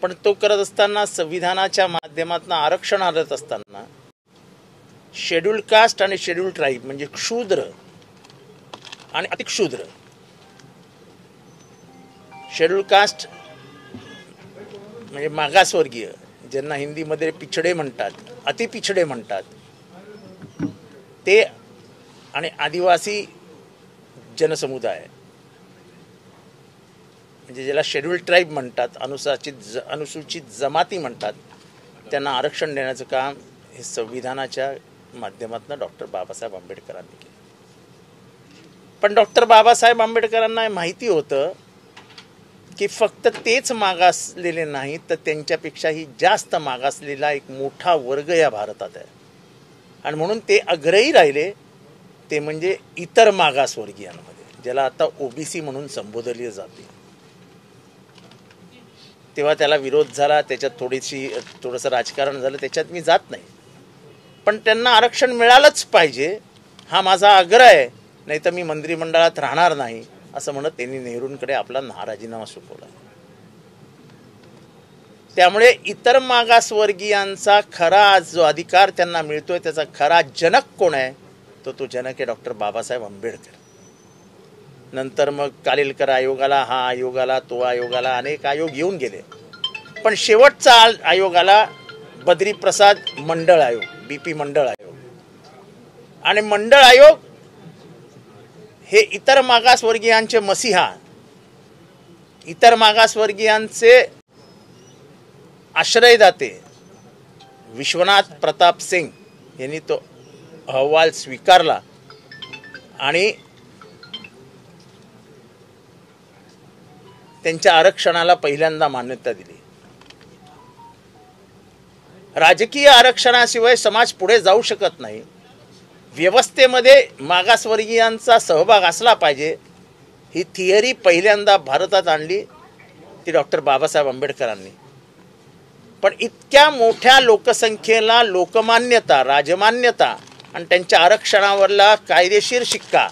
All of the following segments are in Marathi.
पण तो करत असताना संविधानाच्या माध्यमातून आरक्षण आणत असताना शेड्यूल्ड कास्ट आणि शेड्यूल्ड ट्राईब म्हणजे क्षुद्र आणि अतिक्षुद्र, शेड्यूल्ड कास्ट म्हणजे मागासवर्गीय, ज्यांना हिंदीमध्ये पिछडे म्हणतात, अतिपिछडे म्हणतात, ते आणि आदिवासी जनसमुदाय म्हणजे ज्याला शेड्यूल्ड ट्राईब म्हणतात, अनुसूचित जमाती म्हणतात, त्यांना आरक्षण देण्याचं काम हे संविधानाच्या माध्यमातून डॉक्टर बाबासाहेब आंबेडकरांनी केलं. पण डॉक्टर बाबासाहेब आंबेडकरांना माहिती होतं की फक्त तेच मागासलेले नाहीत, तर त्यांच्यापेक्षाही जास्त मागासलेला एक मोठा वर्ग या भारतात आहे. आणि म्हणून ते आग्रही राहिले, ते म्हणजे इतर मागासवर्गीयांमध्ये, ज्याला आता ओबीसी म्हणून संबोधले जाते. तेव्हा त्याला विरोध झाला, त्याच्यात थोडंसं राजकारण झालं, त्याच्यात मी जात नाही. पण त्यांना आरक्षण मिळालंच पाहिजे हा माझा आग्रह आहे, नाही तर मी मंत्रिमंडळात राहणार नाही, असं म्हणत त्यांनी नेहरूंकडे आपला राजीनामा सोपवला. त्यामुळे इतर मागासवर्गीयांचा खरा जो अधिकार त्यांना मिळतोय, त्याचा खरा जनक कोण आहे, तो जनक आहे डॉक्टर बाबासाहेब आंबेडकर. नंतर मग कालेलकर आयोगाला, हा आयोगाला, तो आयोगाला, अनेक आयोग येऊन गेले. पण शेवटचा आयोग आला बद्री प्रसाद मंडळ आयोग, बीपी मंडळ आयोग. आणि मंडळ आयोग हे इतर मागासवर्गीयांचे मसीहा, इतर मागासवर्गीयांचे आश्रयदाते विश्वनाथ प्रताप सिंग यांनी तो अहवाल स्वीकारला आणि त्यांच्या आरक्षणाला पहिल्यांदा मान्यता दिली. राजकीय आरक्षणाशिवाय समाज पुढे जाऊ शकत नाही. व्यवस्थेमध्ये मागासवर्गीयांचा सहभाग असला पाहिजे, ही थिअरी पहिल्यांदा भारतात आणली ती डॉक्टर बाबासाहेब आंबेडकरांनी. पण इतक्या मोठ्या लोकसंख्येला लोकमान्यता, राजमान्यता आणि त्यांच्या आरक्षणावरला कायदेशीर शिक्का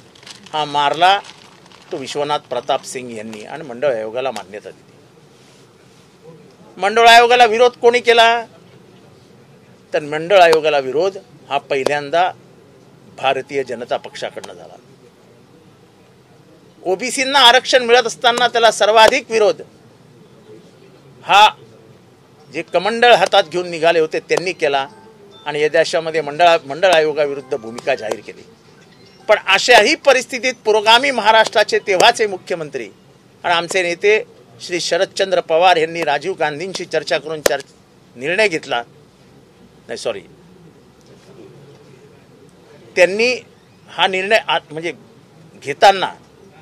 हा मारला तो विश्वनाथ प्रताप सिंग यांनी आणि मंडळ आयोगाला मान्यता दिली. मंडळ आयोगाला विरोध कोणी केला, तर मंडळ आयोगाला विरोध हा पहिल्यांदा भारतीय जनता पक्षाकडनं झाला. ओबीसींना आरक्षण मिळत असताना त्याला सर्वाधिक विरोध हा जे कमंडळ हातात घेऊन निघाले होते त्यांनी केला आणि या देशामध्ये मंडळ आयोगाविरुद्ध भूमिका जाहीर केली. पण अशाही परिस्थितीत पुरोगामी महाराष्ट्राचे तेव्हाचे मुख्यमंत्री आणि आमचे नेते श्री शरदचंद्र पवार यांनी राजीव गांधींशी चर्चा करून निर्णय घेतला. त्यांनी हा निर्णय म्हणजे घेताना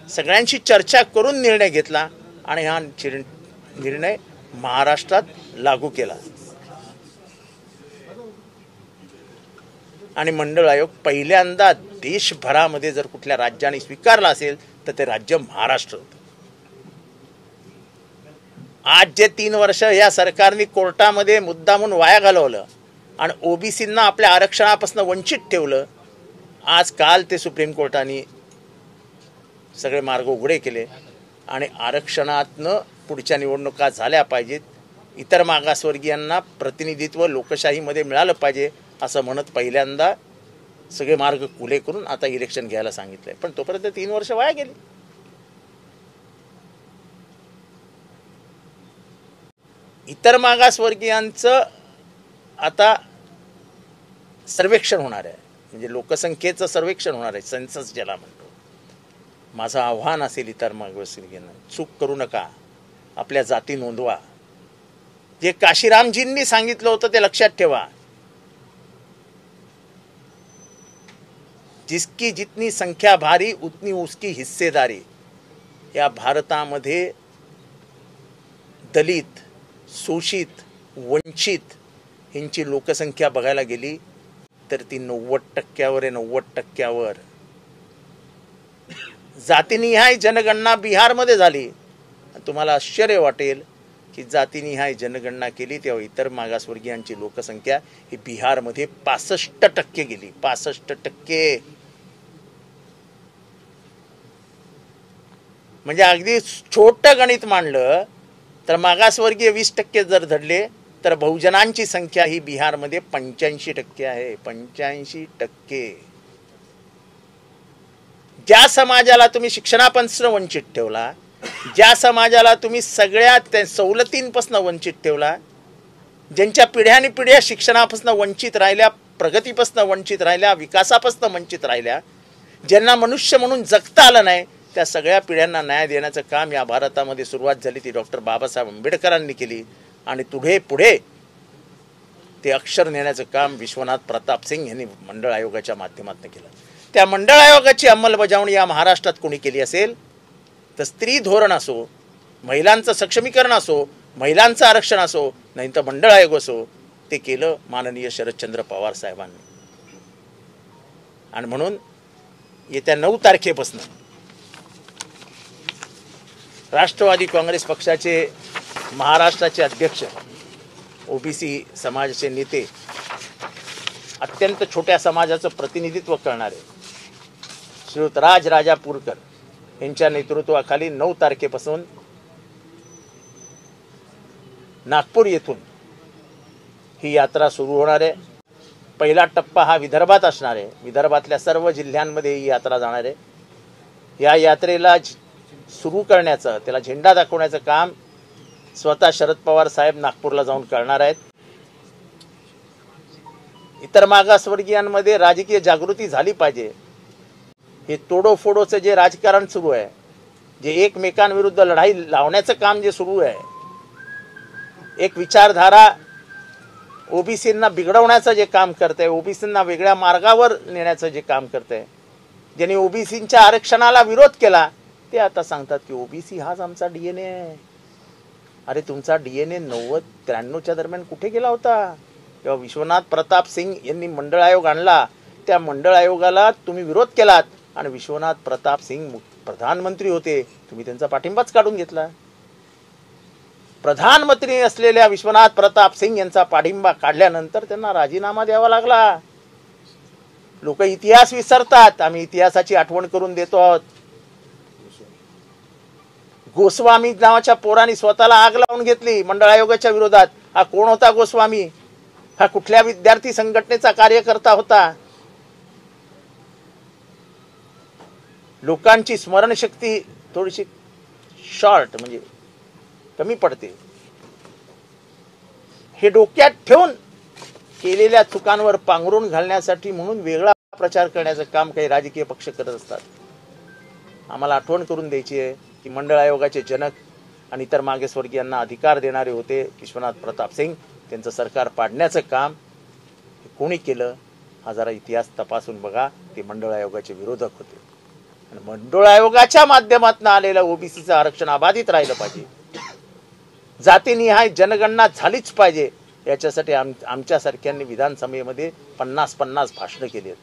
सगळ्यांशी चर्चा करून निर्णय घेतला आणि हा निर्णय महाराष्ट्रात लागू केला. आणि मंडळ आयोग पहिल्यांदा देशभरामध्ये जर कुठल्या राज्याने स्वीकारला असेल तर ते राज्य महाराष्ट्र होतं. आज जे 3 वर्ष या सरकारने कोर्टामध्ये मुद्दामून वाया घालवलं आणि ओबीसींना आपल्या आरक्षणापासून वंचित ठेवलं, आज काल ते सुप्रीम कोर्टाने सगळे मार्ग उघडे केले आणि आरक्षणातनं पुढच्या निवडणुका झाल्या पाहिजेत, इतर मागासवर्गीयांना प्रतिनिधित्व लोकशाहीमध्ये मिळालं पाहिजे असं म्हणत पहिल्यांदा सगळे मार्ग खुले करून आता इलेक्शन घ्यायला सांगितलंय. पण तोपर्यंत 3 वर्ष वाया गेली. इतर मागासवर्गीयांचं आता सर्वेक्षण होणार आहे, म्हणजे लोकसंख्येचं सर्वेक्षण होणार आहे, सेन्सस ज्याला म्हणतो. माझं आव्हान असेल इतर मागासवर्गीयांना, चूक करू नका, आपल्या जाती नोंदवा. जे काशीरामजींनी सांगितलं होतं ते लक्षात ठेवा. जिसकी जितनी संख्या भारी उतनी उसकी हिस्सेदारी. या भारतामध्ये दलित, शोषित, वंचित यांची लोकसंख्या बघायला गेली तर ती 90% आहे. 90%. जातीनिहाय जनगणना बिहारमध्ये झाली. तुम्हाला आश्चर्य वाटेल की जातीनिहाय जनगणना केली तेव्हा इतर मागासवर्गीयांची लोकसंख्या ही बिहारमध्ये 65% गेली. 65%. म्हणजे अगदी छोटं गणित मांडलं तर मागासवर्गीय 20% जर धरले तर बहुजनांची संख्या ही बिहारमध्ये 85% आहे. 85%. ज्या समाजाला तुम्ही शिक्षणापासून वंचित ठेवला, ज्या समाजाला तुम्ही सगळ्या सवलतींपासून वंचित ठेवला, ज्यांच्या पिढ्याने पिढ्या शिक्षणापासून वंचित राहिल्या, प्रगतीपासून वंचित राहिल्या, विकासापासून वंचित राहिल्या, ज्यांना मनुष्य म्हणून जगता आलं नाही, त्या सगळ्या पिढ्यांना न्याय देण्याचं काम या भारतामध्ये सुरुवात झाली ती डॉक्टर बाबासाहेब आंबेडकरांनी केली. आणि पुढे ते अक्षर नेण्याचं काम विश्वनाथ प्रताप सिंग यांनी मंडळ आयोगाच्या माध्यमातून केलं. त्या मंडळ आयोगाची अंमलबजावणी या महाराष्ट्रात कोणी केली असेल तर स्त्री धोरण असो, महिलांचं सक्षमीकरण असो, महिलांचं आरक्षण असो, नाही तर मंडळ आयोग असो, ते केलं माननीय शरदचंद्र पवार साहेबांनी. आणि म्हणून येत्या 9 तारखेपासून राष्ट्रवादी काँग्रेस पक्षाचे महाराष्ट्राचे अध्यक्ष, ओबीसी समाजाचे नेते, अत्यंत छोट्या समाजाचं प्रतिनिधित्व करणारे श्रीयुत राजापूरकर यांच्या नेतृत्वाखाली 9 तारखेपासून नागपूर येथून ही यात्रा सुरू होणार आहे. पहिला टप्पा हा विदर्भात असणार आहे. विदर्भातल्या सर्व जिल्ह्यांमध्ये ही यात्रा जाणार आहे. या यात्रेला सुरू करण्याचं, त्याला झेंडा दाखवण्याचं काम स्वतः शरद पवार साहेब नागपूरला जाऊन करणार आहेत. इतर मागासवर्गीयांमध्ये राजकीय जागृती झाली पाहिजे. हे तोडोफोडोचं जे राजकारण सुरू आहे, जे एकमेकांविरुद्ध लढाई लावण्याचं काम जे सुरू आहे, एक विचारधारा ओबीसींना बिघडवण्याचं जे काम करतंय, ओबीसींना वेगळ्या मार्गावर नेण्याचं जे काम करतंय, ज्यांनी ओबीसींच्या आरक्षणाला विरोध केला ते आता सांगतात की ओबीसी हाच आमचा DNA आहे. अरे तुमचा DNA 90-93च्या दरम्यान कुठे गेला होता? तेव्हा विश्वनाथ प्रताप सिंग यांनी मंडळ आयोग आणला. त्या मंडळ आयोगाला तुम्ही विरोध केलात आणि विश्वनाथ प्रताप सिंग प्रधानमंत्री होते, तुम्ही त्यांचा पाठिंबाच काढून घेतला. प्रधानमंत्री असलेल्या विश्वनाथ प्रताप सिंग यांचा पाठिंबा काढल्यानंतर त्यांना राजीनामा द्यावा लागला. लोक इतिहास विसरतात, आम्ही इतिहासाची आठवण करून देतो आहोत. गोस्वामी नावाच्या पोराने स्वतःला आग लावून घेतली मंडळ आयोगाच्या विरोधात. हा कोण होता गोस्वामी? हा कुठल्या विद्यार्थी संघटनेचा कार्यकर्ता होता? लोकांची स्मरणशक्ती थोडीशी शॉर्ट म्हणजे कमी पडते. हे डोक्यात ठेवून केलेल्या चुकांवर पांघरून घालण्यासाठी म्हणून वेगळा प्रचार करण्याचं काम काही राजकीय पक्ष करत असतात. आम्हाला आठवण करून द्यायची आहे की मंडळ आयोगाचे जनक आणि इतर मागासवर्गीयांना अधिकार देणारे होते विश्वनाथ प्रताप सिंग. त्यांचं सरकार पाडण्याचं काम कोणी केलं हा जरा इतिहास तपासून बघा. ते मंडळ आयोगाचे विरोधक होते. आणि मंडळ आयोगाच्या माध्यमातून आलेलं ओबीसीचं आरक्षण अबाधित राहिलं पाहिजे. जातीनिहाय जनगणना झालीच पाहिजे. याच्यासाठी आमच्यासारख्यांनी विधानसभेमध्ये 50-50 भाषणं केली आहेत.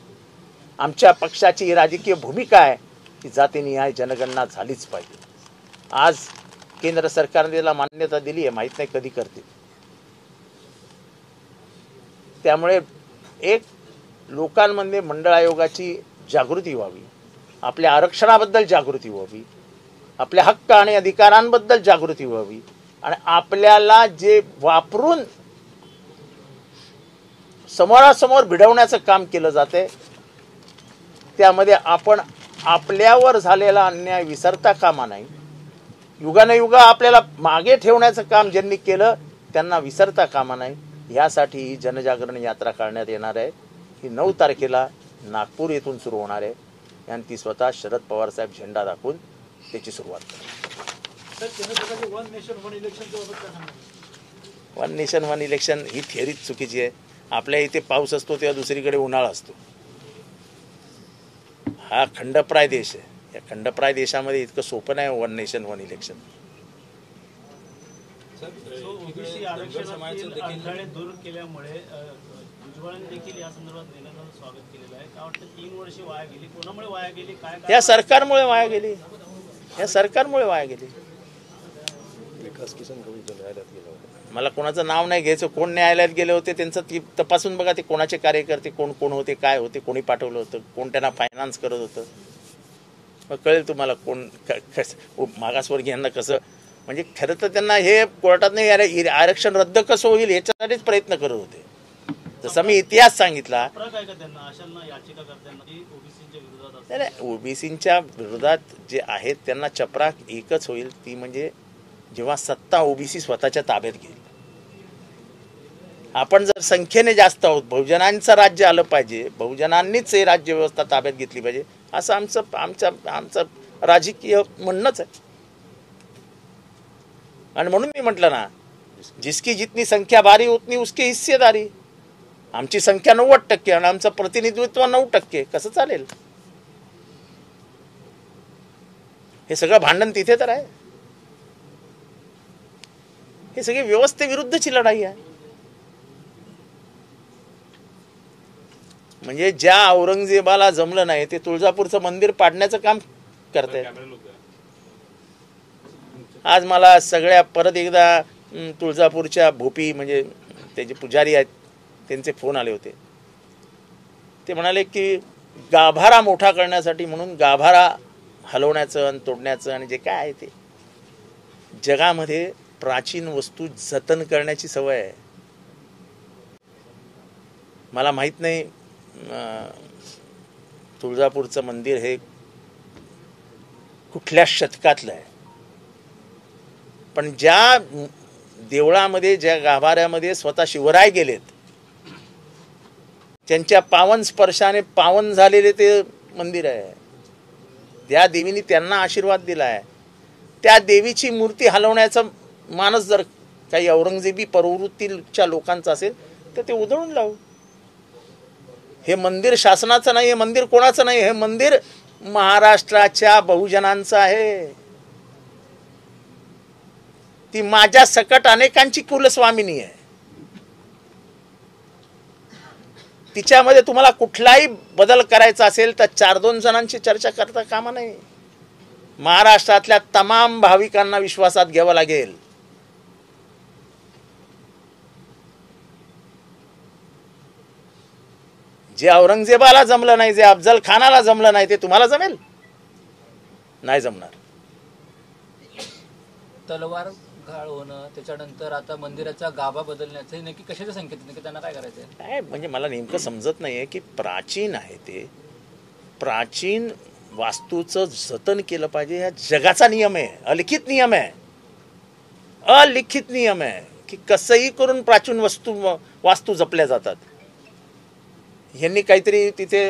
आमच्या पक्षाची ही राजकीय भूमिका आहे की जातीनिहाय जनगणना झालीच पाहिजे. आज केंद्र सरकारने त्याला मान्यता दिली आहे, माहीत नाही कधी करते. त्यामुळे एक लोकांमध्ये मंडळ आयोगाची जागृती व्हावी, आपल्या आरक्षणाबद्दल जागृती व्हावी, आपल्या हक्क आणि अधिकारांबद्दल जागृती व्हावी. आणि आपल्याला जे वापरून समोरासमोर भिडवण्याचं काम केलं जाते त्यामध्ये आपण आपल्यावर झालेला अन्याय विसरता कामा नाही. युगानुयुगा आपल्याला मागे ठेवण्याचं काम ज्यांनी केलं त्यांना विसरता कामा नाही. यासाठी ही जनजागरण यात्रा काढण्यात येणार आहे. ही 9 तारखेला नागपूर येथून सुरू होणार आहे आणि ती स्वतः शरद पवार साहेब झेंडा दाखवून त्याची सुरुवात करतात. वन नेशन वन इलेक्शन ही थिअरीच चुकीची आहे. आपल्या इथे पाऊस असतो तेव्हा दुसरीकडे उन्हाळा असतो. हा खंडप्राय देश आहे. या खंडप्राय देशामध्ये इतकं सोपं नाही वन नेशन वन इलेक्शन. दूर केल्यामुळे भुजबळांनी देखील या संदर्भात निर्णयाचं स्वागत केलेलं आहे. काय वाटतं 3 वर्ष वाया गेली, कोणामुळे वाया गेली? काय या सरकारमुळे वाया गेली. या सरकारमुळे वाया गेली. विकास किसन कवी न्यायालयात गेला होता. मला कोणाचं नाव नाही घ्यायचं. कोण न्यायालयात गेले होते त्यांचं तपासून बघा. ते कोणाचे कार्यकर्ते कोण कोण होते, काय होते, कोणी पाठवलं होतं, कोण त्यांना फायनान्स करत होतं, मग कळेल तुम्हाला कोण मागासवर्गीयांना कसं. म्हणजे खरं तर त्यांना हे कोर्टात नाही आरक्षण रद्द कसं होईल याच्यासाठीच प्रयत्न करत होते. जसं मी इतिहास सांगितला. फरक आहे का त्यांना अशांना याचिकाकर्त्यांना की ओबीसीच्या विरोधात असं? नाही, ओबीसींच्या विरोधात जे आहेत त्यांना चपराक एकच होईल, ती म्हणजे जेव्हा सत्ता ओबीसी स्वतःच्या ताब्यात घेईल. आपण जर संख्येने जास्त आहोत, बहुजनांचं राज्य आलं पाहिजे, बहुजनांनीच हे राज्य व्यवस्था ताब्यात घेतली पाहिजे, असं आमचं राजकीय म्हणणंच आहे. आणि म्हणून मी म्हटलं ना, जिसकी जितनी संख्या भारी उतनी उसकी हिस्सेदारी. आमची संख्या 90% आणि आमचं प्रतिनिधित्व 9%. कसं चालेल? हे सगळं भांडण तिथे तर आहे. हे सगळी व्यवस्थेविरुद्धची लढाई आहे. म्हणजे ज्या औरंगजेबाला जमलं नाही ते तुळजापूरचं मंदिर पाडण्याचं काम करते. आज मला सगळ्या परत एकदा तुळजापूरच्या भोपी म्हणजे त्याचे पुजारी आहेत त्यांचे फोन आले होते. ते म्हणाले की गाभारा मोठा करण्यासाठी म्हणून गाभारा हलवण्याचं आणि तोडण्याचं आणि जे काय आहे ते जगामध्ये प्राचीन वस्तू जतन करण्याची सवय आहे. मला माहीत नाही तुळजापूरचं मंदिर हे कुठल्या शतकातलं आहे, पण ज्या देवळामध्ये ज्या गाभाऱ्यामध्ये स्वतः शिवराय गेलेत त्यांच्या पावन स्पर्शाने पावन झालेले ते मंदिर आहे. त्या देवीने त्यांना आशीर्वाद दिला आहे. त्या देवीची मूर्ती हलवण्याचा मानस जर काही औरंगजेबी प्रवृत्तीच्या लोकांचा असेल तर ते उधळून लावू. हे मंदिर शासनाचं नाही, हे मंदिर कोणाचं नाही, हे मंदिर महाराष्ट्राच्या बहुजनांचं आहे. ती माझ्या सकट अनेकांची कुलस्वामिनी आहे. तिच्यामध्ये तुम्हाला कुठलाही बदल करायचा असेल तर 4-2 जणांची चर्चा करता कामा नये. महाराष्ट्रातल्या तमाम भाविकांना विश्वासात घ्यावं लागेल. जे औरंगजेबाला जमलं नाही, जे अफजल खानाला जमलं नाही, ते तुम्हाला जमेल? नाही जमणार. तलवार घाळ होणं, त्याच्यानंतर आता मंदिराचा गाभा बदलण्याचं हे नक्की कशाचे संकेत नक्की त्यांना काय करायचं आहे? काय म्हणजे मला नेमकं समजत नाहीये की प्राचीन आहे ते प्राचीन वास्तूचं जतन केलं पाहिजे. हा जगाचा नियम आहे, अलिखित नियम आहे, अलिखित नियम आहे की कसंही करून प्राचीन वास्तू जपल्या जातात. यांनी काहीतरी तिथे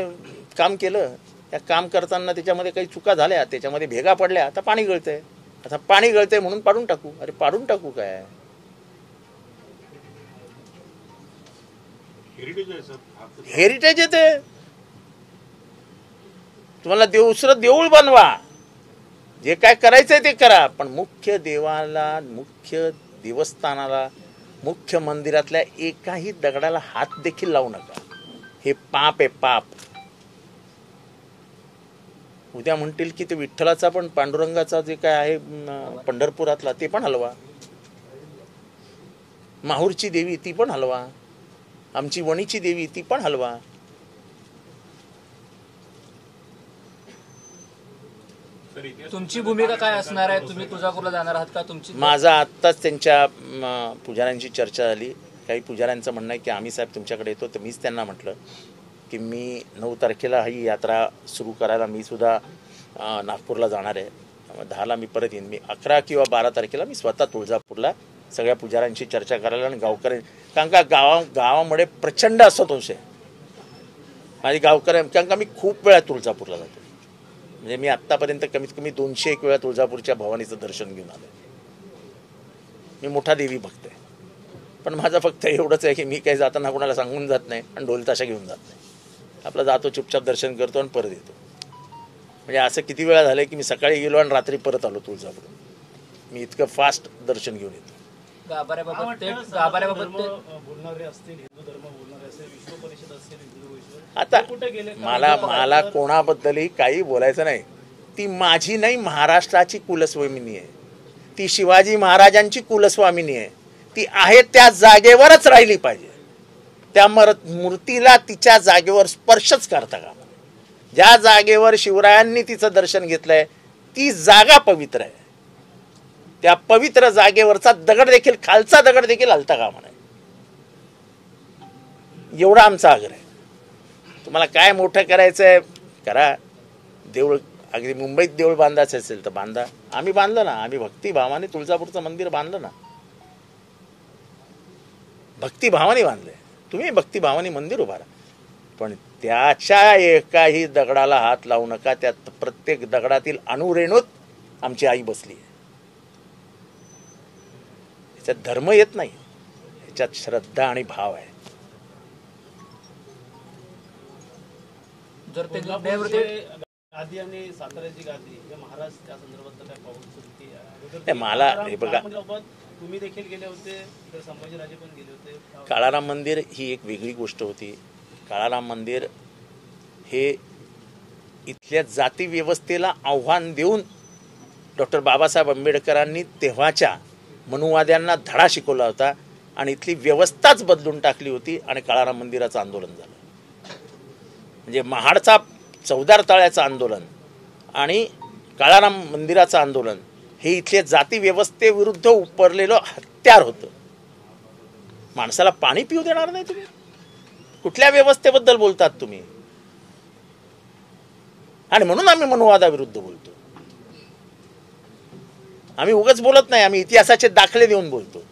काम केलं, त्या काम करताना त्याच्यामध्ये काही चुका झाल्या, त्याच्यामध्ये भेगा पडल्या, आता पाणी गळतंय. आता पाणी गळतंय म्हणून पाडून टाकू. अरे पाडून टाकू काय? हेरिटेज आहे ते. तुम्हाला दुसरं देऊळ बनवा, जे काय करायचंय ते करा, पण मुख्य देवाला, मुख्य देवस्थानाला, मुख्य मंदिरातल्या एकाही दगडाला हात देखील लावू नका. हे पाप आहे, पाप. उद्या म्हणतील की ते विठ्ठलाचा पण पांडुरंगाचा जे काय आहे पंढरपुरातला ते पण हलवा. माहूरची देवी ती पण हलवा. आमची वणीची देवी ती पण हलवा. तुमची भूमिका काय असणार आहे? तुम्ही तुळजापूरला जाणार आहात का? तुमची माझा आत्ताच त्यांच्या पुजाऱ्यांची चर्चा झाली. काही पुजाऱ्यांचं म्हणणं आहे की आम्ही साहेब तुमच्याकडे येतो. तर मीच त्यांना म्हटलं की मी 9 तारखेला ही यात्रा सुरू करायला मी सुद्धा नागपूरला जाणार आहे. 10ला मी परत येईन. मी 11 किंवा 12 तारखेला मी स्वतः तुळजापूरला सगळ्या पुजाऱ्यांशी चर्चा करायला आणि कारण का गावामध्ये प्रचंड असंतोष आहे माझी गावकऱ्या. कारण का मी खूप वेळा तुळजापूरला जातो. म्हणजे मी आत्तापर्यंत कमीत कमी 201 वेळा तुळजापूरच्या भवानीचं दर्शन घेऊन आलो. मी मोठा देवी भक्त आहे. पण माझं फक्त एवढंच आहे की मी काही जाताना कोणाला सांगून जात नाही आणि ढोल ताशा घेऊन जात नाही. आपलं जातो, चुपचाप दर्शन करतो आणि परत येतो. म्हणजे असं किती वेळा झालं की मी सकाळी गेलो आणि रात्री परत आलो तुळजापूर. मी इतकं फास्ट दर्शन घेऊन येतो. गाभाऱ्याबाबत बोलणारे असतील, हिंदू धर्म बोलणारे असेल, विश्व परिषद असेल, हिंदू विश्व, आता कुठे गेले? मला कोणाबद्दलही काही बोलायचं नाही. ती माझी नाही, महाराष्ट्राची कुलस्वामिनी आहे. ती शिवाजी महाराजांची कुलस्वामिनी आहे. ती आहे त्या जागेवरच राहिली पाहिजे. त्या मूर्तीला तिच्या जागेवर स्पर्शच करता का? ज्या जागेवर शिवरायांनी तिचं दर्शन घेतलंय ती जागा पवित्र आहे. त्या पवित्र जागेवरचा दगड देखील, खालचा दगड देखील हलता कामा नये, एवढा आमचा आग्रह आहे. तुम्हाला काय मोठं करायचं आहे करा. देऊळ अगदी मुंबईत देऊळ बांधायचं असेल तर बांधा. आम्ही बांधलं ना, आम्ही भक्तिभावाने तुळजापूरचं मंदिर बांधलं ना, भक्तिभावाने बांधलंय. तुम्ही भक्तिभावाने मंदिर उभारा, पण त्याच्या एकाही दगडाला हात लावू नका. त्यात प्रत्येक दगडातील अणुरेणूत आमची आई बसली आहे. याच्यात धर्म येत नाही, याच्यात श्रद्धा आणि भाव आहे. जर ते कोल्हापूरचे गादी आणि साताऱ्याची गादी हे महाराज त्या संदर्भात काय पाऊल सुटती नाही, मला हे बघा, तुम्ही देखील गेले होते, तर संभाजीराजे पण गेले होते. काळाराम मंदिर ही एक वेगळी गोष्ट होती. काळाराम मंदिर हे इथल्या जाती व्यवस्थेला आव्हान देऊन डॉक्टर बाबासाहेब आंबेडकरांनी तेव्हाच्या मनुवाद्यांना धडा शिकवला होता आणि इथली व्यवस्थाच बदलून टाकली होती आणि काळाराम मंदिराचं आंदोलन झालं. म्हणजे महाडचा चौदार तळ्याचं आंदोलन आणि काळाराम मंदिराचं आंदोलन हे इथल्या जाती व्यवस्थेविरुद्ध उपरलेलं हत्यार होतं. माणसाला पाणी पिऊ देणार नाही तुम्ही? कुठल्या व्यवस्थेबद्दल बोलतात तुम्ही? आणि म्हणून आम्ही मनुवादाविरुद्ध बोलतो. आम्ही उगाच बोलत नाही, आम्ही इतिहासाचे दाखले देऊन बोलतो.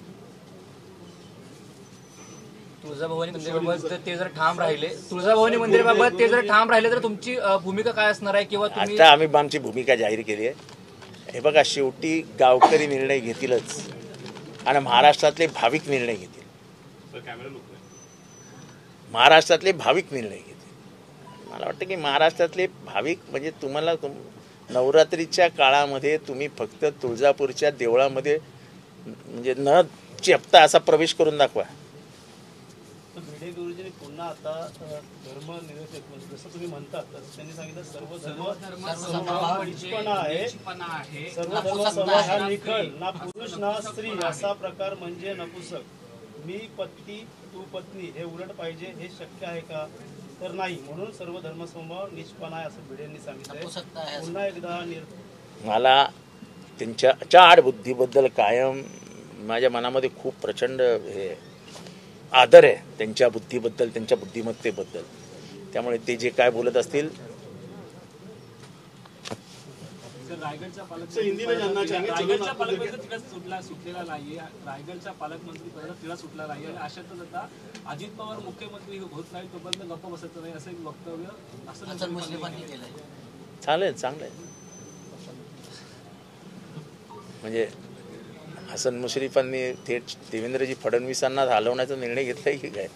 तुळजाभवानी मंदिराबाबत ते जर ठाम राहिले, तुळजाभवानी मंदिराबाबत ते जर ठाम राहिले तर तुमची भूमिका काय असणार आहे? किंवा तुम्ही आता आम्ही आमची भूमिका जाहीर केली आहे. हे बघा, शेवटी गावकरी निर्णय घेतीलच आणि महाराष्ट्रातले भाविक निर्णय घेतील. महाराष्ट्रातले भाविक निर्णय घेतील. मला वाटतं की महाराष्ट्रातले भाविक म्हणजे तुम्हाला नवरात्रीच्या काळामध्ये तुम्ही फक्त तुळजापूरच्या देवळामध्ये म्हणजे न चेपता असा प्रवेश करून दाखवा. भिडे गुरुजींनी पुन्हा आता धर्मनिरपेक्ष म्हणजे जसं तुम्ही म्हणतात तसं त्यांनी सांगितलं सर्व धर्म निष्पणा आहे, सर्व धर्म समाज हा निखळ, ना पुरुष ना स्त्री असा प्रकार म्हणजे नपुसक. मी पती तू पत्नी हे उलट पाहिजे, हे शक्य आहे का? तर नाही. म्हणून सर्व धर्मसमभाव निष्पणा आहे असं भिडेंनी सांगितलंय. पुन्हा एकदा मला त्यांच्या चाड बुद्धीबद्दल कायम माझ्या मनामध्ये खूप प्रचंड हे आदर आहे त्यांच्या बुद्धीबद्दल, त्यांच्या बुद्धिमत्तेबद्दल. त्यामुळे ते जे काय बोलत असतील रायगडचा पालकमंत्री तिला सुटलेला नाहीये. रायगडचा पालकमंत्री तिला सुटला नाही आणि अशातच आता अजित पवार मुख्यमंत्री होत नाही तोपर्यंत गप्प बसायचं नाही असं एक वक्तव्य असं चालेल, चांगलं आहे. म्हणजे हसन मुश्रीफांनी थेट देवेंद्रजी फडणवीसांना हलवण्याचा निर्णय घेतलाय की काय?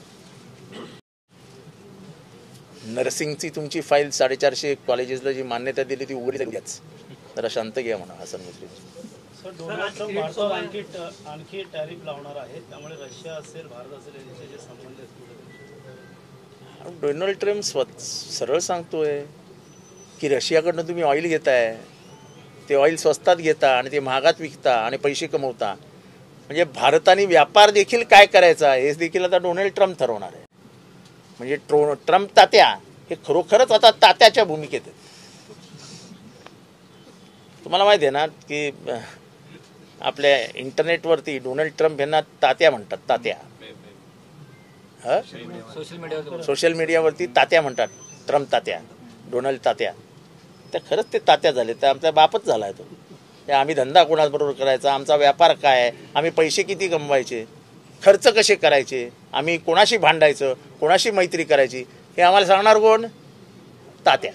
नर्सिंगची तुमची फाईल 450 कॉलेजेसला जी मान्यता दिली ती उघडी द्याच. जरा शांत घ्या म्हणा हसन मुश्रीफ. डोनाल्ड ट्रम्प भारतावर आणखी टॅरिफ लावणार आहे, त्यामुळे रशिया असेल, भारत असेल यांचे जे संबंध आहेत. डोनाल्ड ट्रम्प सरळ सांगतोय की रशियाकडनं तुम्ही ऑइल घेताय, ते ऑइल स्वस्तात घेता आणि ते महागात विकता आणि पैसे कमवता. म्हणजे भारताने व्यापार देखील काय करायचा हे देखील आता डोनाल्ड ट्रम्प ठरवणार आहे. म्हणजे ट्रम्प तात्या हे खरोखरच आता तात्याच्या भूमिकेत आहेत. तुम्हाला माहिती आहे ना की आपल्या इंटरनेटवरती डोनाल्ड ट्रम्प यांना तात्या म्हणतात. तात्या सोशल मीडियावरती तात्या म्हणतात. ट्रम्प तात्या, डोनाल्ड तात्या. तर खरंच ते तात्या झाले, तर आमचा बापच झाला आहे तो. आम्ही धंदा कोणाबरोबर करायचा, आमचा व्यापार काय, आम्ही पैसे किती कमवायचे, खर्च कसे करायचे, आम्ही कोणाशी भांडायचं, कोणाशी मैत्री करायची, हे आम्हाला सांगणार कोण? तात्या.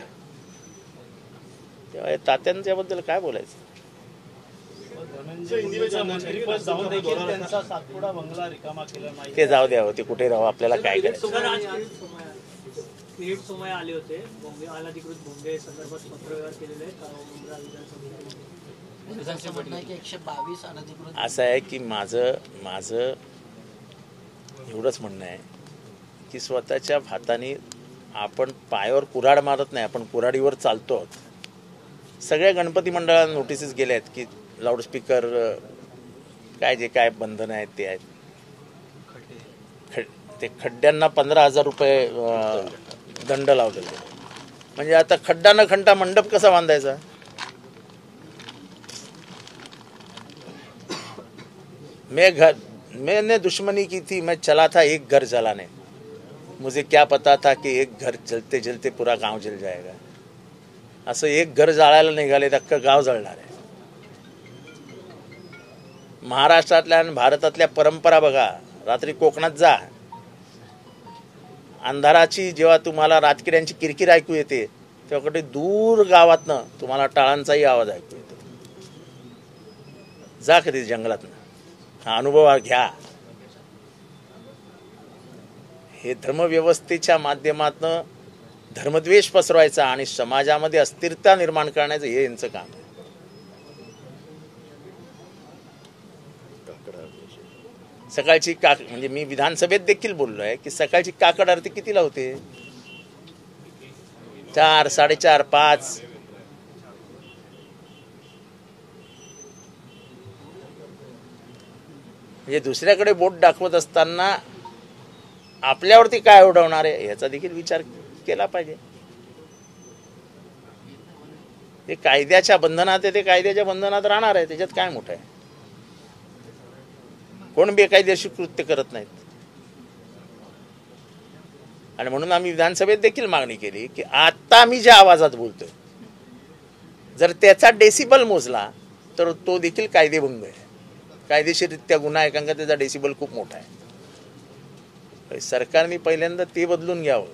तेव्हा तात्यांच्याबद्दल काय बोलायचं? ते जाऊ द्या, ते कुठे राहू, आपल्याला काय करायचं. किरीट सोमय्या आले होते, अनधिकृत भोंगे संदर्भात पत्रव्यवहार केलेले असं आहे की माझं एवढंच म्हणणं आहे की स्वतःच्या हाताने आपण पायावर कुऱ्हाड मारत नाही, आपण कुऱ्हाडीवर चालतो आहोत. सगळ्या गणपती मंडळांना नोटिसेस गेल्या आहेत की लाऊडस्पीकर काय जे काय बंधनं आहेत ते आहेत. ते खड्ड्यांना 15,000 रुपये दंड लावलेले. म्हणजे आता खड्डा न खंडा मंडप कसा बांधायचा? मैंने दुश्मनी की थी, मैं चला था एक घर जलाने, मुझे क्या पता था कि एक घर जलते जलते पूरा गांव जल जाएगा. असं एक घर जाळायला निघाले तर अख्खं गाव जळणार आहे. महाराष्ट्रातल्या आणि भारतातल्या परंपरा बघा. रात्री कोकणात जा, अंधाराची जेव्हा तुम्हाला रातकिड्यांची किरकिर ऐकू येते तेव्हा कुठे दूर गावातनं तुम्हाला टाळांचाही आवाज ऐकू येतो. जा कधी जंगलातनं, हा अनुभव घ्या. हे धर्मव्यवस्थेच्या माध्यमातून धर्मद्वेष पसरवायचा आणि समाजामध्ये अस्थिरता निर्माण करण्याचं हे यांचं काम आहे. सकाळची म्हणजे मी विधानसभेत देखील बोललो आहे की सकाळची काकड आरती कितीला होते? 4, 4:30, 5. म्हणजे दुसऱ्याकडे बोट दाखवत असताना आपल्यावरती काय उडवणार आहे याचा देखील विचार केला पाहिजे. ते कायद्याच्या बंधनात आहे, ते कायद्याच्या बंधनात राहणार आहे, त्याच्यात काय मोठं आहे. कोण बेकायदेशीर कृत्य करत नाहीत. आणि म्हणून आम्ही विधानसभेत देखील मागणी केली की आता मी ज्या आवाजात बोलतोय जर त्याचा डेसिबल मोजला तर तो देखील कायदेभंग आहे, कायदेशीररित्या गुन्हा आहे, कारण का त्याचा डेसिबल खूप मोठा आहे. सरकारने पहिल्यांदा ते बदलून घ्यावं.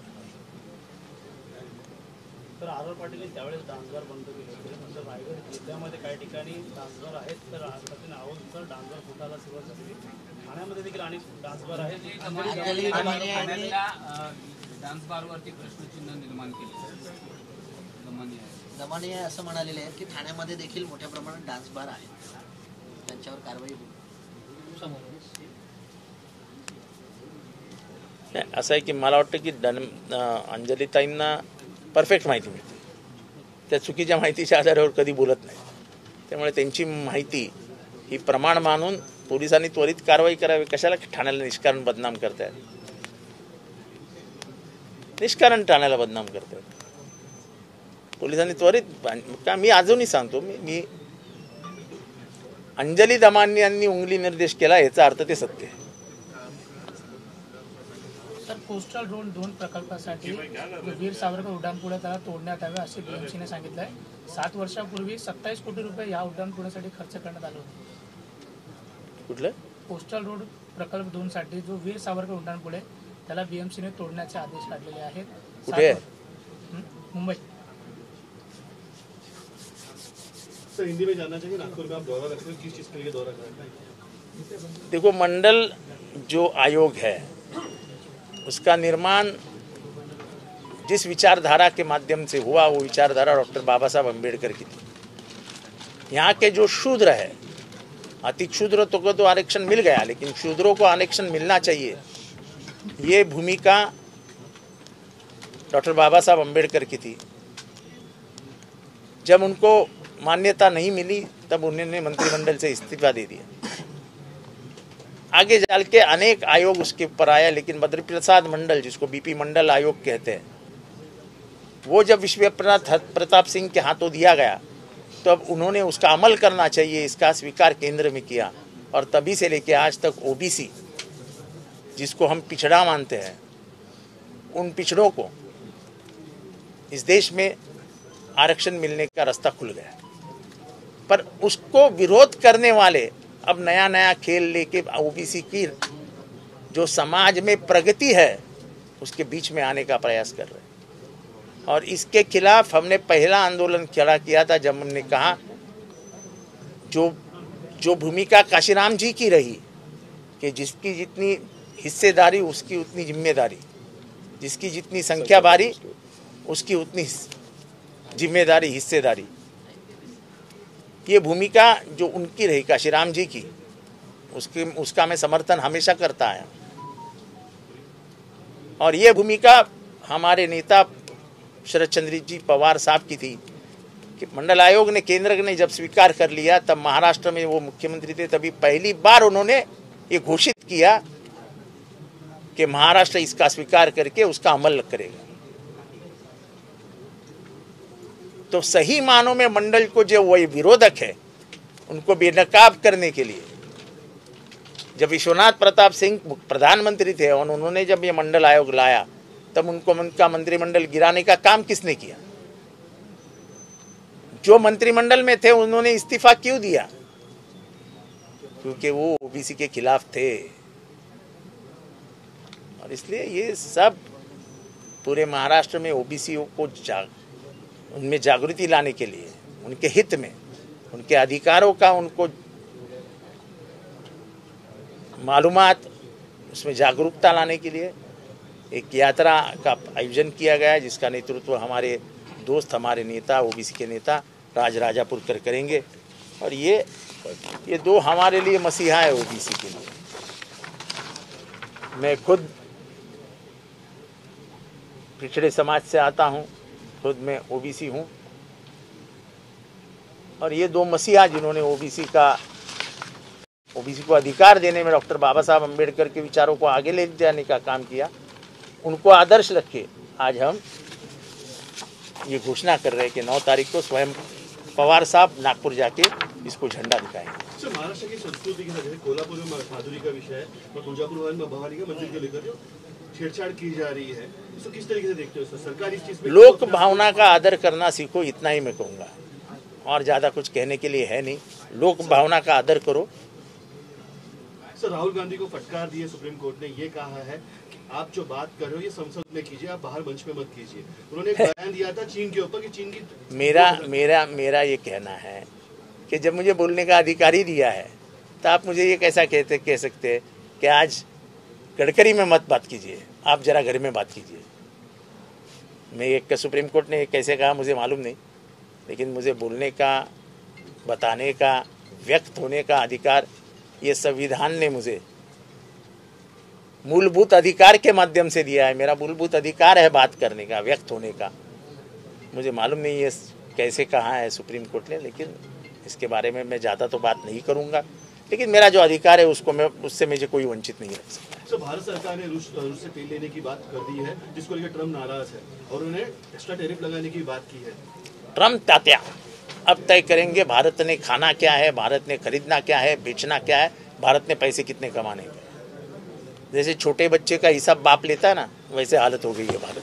तर आर पाटील त्यावेळेस डान्सबार बंद केले होते, नंतर रायगड जिल्ह्यामध्ये काही ठिकाणी डान्सबार आहेत, तर नावानुसार डान्सबार फुटायला सुरुवात झाली. ठाण्यामध्ये देखील अनेक डान्सबार आहेत. डान्सबारवरती प्रश्नचिन्ह निर्माण केले. दमाने असं म्हणालेले आहेत की ठाण्यामध्ये देखील मोठ्या प्रमाणात डान्स बार आहेत, त्यांच्यावर कारवाई होईल. असं आहे की मला वाटतं की अंजलीताईंना परफेक्ट माहिती मिळते. त्या चुकीच्या माहितीच्या आधारावर कधी बोलत नाही. त्यामुळे त्यांची माहिती ही प्रमाण मानून पोलिसांनी त्वरित कारवाई करावी. कशाला ठाण्याला निष्कारण बदनाम करतायत? निष्कारण ठाण्याला बदनाम करतायत. पोलिसांनी त्वरित का मी अजूनही सांगतो मी अंजली दमानी यांनी उंगली निर्देश केला याचा अर्थ ते सत्य आहे. तर कोस्टल रोड 2 प्रकल्पासाठी वीर सावरकर उड्डाणपुलं त्याला तोडण्यात यावे असे बीएमसीने सांगितलंय. 7 वर्षापूर्वी 27 कोटी रुपये या उड्डाणपुलासाठी खर्च करण्यात आले होते. कुठलं? कोस्टल रोड प्रकल्प 2 साठी जो वीर सावरकर उड्डाणपूल आहे त्याला बीएमसीने तोडण्याचे आदेश काढलेले आहेत. कुठे? मुंबई. सर हिंदी में जानना चाहिए नागपुर का आप दौरा करते हो, किस चीज़ के लिए दौरा करते हैं? देखो, मंडल जो आयोग है उसका निर्माण जिस विचारधारा के माध्यम से हुआ वो विचारधारा डॉक्टर बाबा साहब अम्बेडकर की थी. यहाँ के जो शूद्र है, अति क्षुद्र तो आरक्षण मिल गया, लेकिन शूद्रों को आरक्षण मिलना चाहिए, ये भूमिका डॉक्टर बाबा साहब अम्बेडकर की थी. जब उनको मान्यता नहीं मिली तब उन्होंने मंत्रिमंडल से इस्तीफा दे दिया. आगे चल के अनेक आयोग उसके ऊपर आया, लेकिन बद्री प्रसाद मंडल, जिसको बीपी मंडल आयोग कहते हैं, वो जब विश्व प्रताप सिंह के हाथों दिया गया तो अब उन्होंने उसका अमल करना चाहिए, इसका स्वीकार केंद्र में किया. और तभी से लेके आज तक ओबीसी, जिसको हम पिछड़ा मानते हैं, उन पिछड़ों को इस देश में आरक्षण मिलने का रास्ता खुल गया. पर उसको विरोध करने वाले अब नया नया खेल लेके ओबीसी की जो समाज में प्रगति है उसके बीच में आने का प्रयास कर रहे हैं. और इसके खिलाफ हमने पहला आंदोलन खड़ा किया था जब हमने कहा जो भूमिका काशीराम जी की रही कि जिसकी जितनी हिस्सेदारी उसकी उतनी जिम्मेदारी, जिसकी जितनी संख्या बारी उसकी उतनी जिम्मेदारी, हिस्सेदारी, ये भूमिका जो उनकी रही काशीराम जी की, उसका मैं समर्थन हमेशा करता आया. और ये भूमिका हमारे नेता शरद चंद्र जी पवार साहब की थी कि मंडल आयोग ने, केंद्र ने जब स्वीकार कर लिया, तब महाराष्ट्र में वो मुख्यमंत्री थे, तभी पहली बार उन्होंने ये घोषित किया कि महाराष्ट्र इसका स्वीकार करके उसका अमल करेगा. तो सही मानों में मंडल को जो वही विरोधक है उनको बेनकाब करने के लिए जब विश्वनाथ प्रताप सिंह प्रधानमंत्री थे और उन्होंने जब ये मंडल आयोग लाया तब उनका मंत्रिमंडल गिराने का काम किसने किया? जो मंत्रिमंडल में थे उन्होंने इस्तीफा क्यों दिया? क्योंकि वो ओबीसी के खिलाफ थे। और इसलिए ये सब पूरे महाराष्ट्र में ओबीसीओं को उनमें जागृति लाने के लिए, उनके हित में, उनके अधिकारों का उनको मालूमात, उसमें जागरूकता लाने के लिए एक यात्रा का आयोजन किया गया है, जिसका नेतृत्व हमारे दोस्त, हमारे नेता, ओबीसी के नेता राज राजापुरकर करेंगे। और ये दो हमारे लिए मसीहा है ओबीसी के लिए। मैं खुद पिछड़े समाज से आता हूँ, खुद मैं ओबीसी हूँ, और ये दो मसीहा जिन्होंने ओबीसी को अधिकार देने में डॉक्टर बाबा साहब अम्बेडकर के विचारों को आगे ले जाने का काम किया, उनको आदर्श रखे आज हम ये घोषणा कर रहे हैं कि 9 तारीख को स्वयं पवार साहब नागपुर जाके इसको झंडा दिखाएंगे। सर, महाराष्ट्र की संस्कृति के साथ जैसे कोल्हापुर में माधुरी का विषय है और तुळजापुर में भवानी का मंदिर को लेकर जो छेड़छाड़ की जा रही है, इसको किस तरीके से देखते हो सर? सरकार इस चीज में लोक भावना का आदर करना सीखो, इतना ही मैं कहूँगा, और ज़्यादा कुछ कहने के लिए है नहीं। लोक भावना का आदर करो। सर, राहुल गांधी को फटकार दी है सुप्रीम कोर्ट ने, ये कहा है कि आप जो बात कर रहे हो ये संसद में कीजिए, आप बाहर मंच में मत कीजिए। उन्होंने एक बयान दिया था चीन के ऊपर कि चीन की मेरा ये कहना है कि जब मुझे बोलने का अधिकार ही दिया है तो आप मुझे ये कैसा कह सकते हैं कि आज गडकरी में मत बात कीजिए, आप जरा घर में बात कीजिए। मैं एक सुप्रीम कोर्ट ने कैसे कहा मुझे मालूम नहीं, लेकिन मुझे बोलने का, बताने का, व्यक्त होने का अधिकार ये संविधान ने मुझे मूलभूत अधिकार के माध्यम से दिया है। मेरा मूलभूत अधिकार है बात करने का, व्यक्त होने का। मुझे मालूम नहीं ये कैसे कहा है सुप्रीम कोर्ट ने, लेकिन इसके बारे में मैं ज़्यादा तो बात नहीं करूँगा। लेकिन मेरा जो अधिकार है उससे मुझे कोई वंचित नहीं रह सकता। सर, भारत सरकार ने रूस से तेल लेने की बात कर दी है, जिसको लेकर ट्रम्प नाराज है और उन्होंने एक्स्ट्रा टैरिफ लगाने की बात की है। ट्रम्प तात्या अब तय करेंगे भारत ने खाना क्या है, भारत ने खरीदना क्या है, बेचना क्या है, भारत ने पैसे कितने कमाने हैं। जैसे छोटे बच्चे का हिसाब बाप लेता है ना, वैसे हालत हो गई है भारत।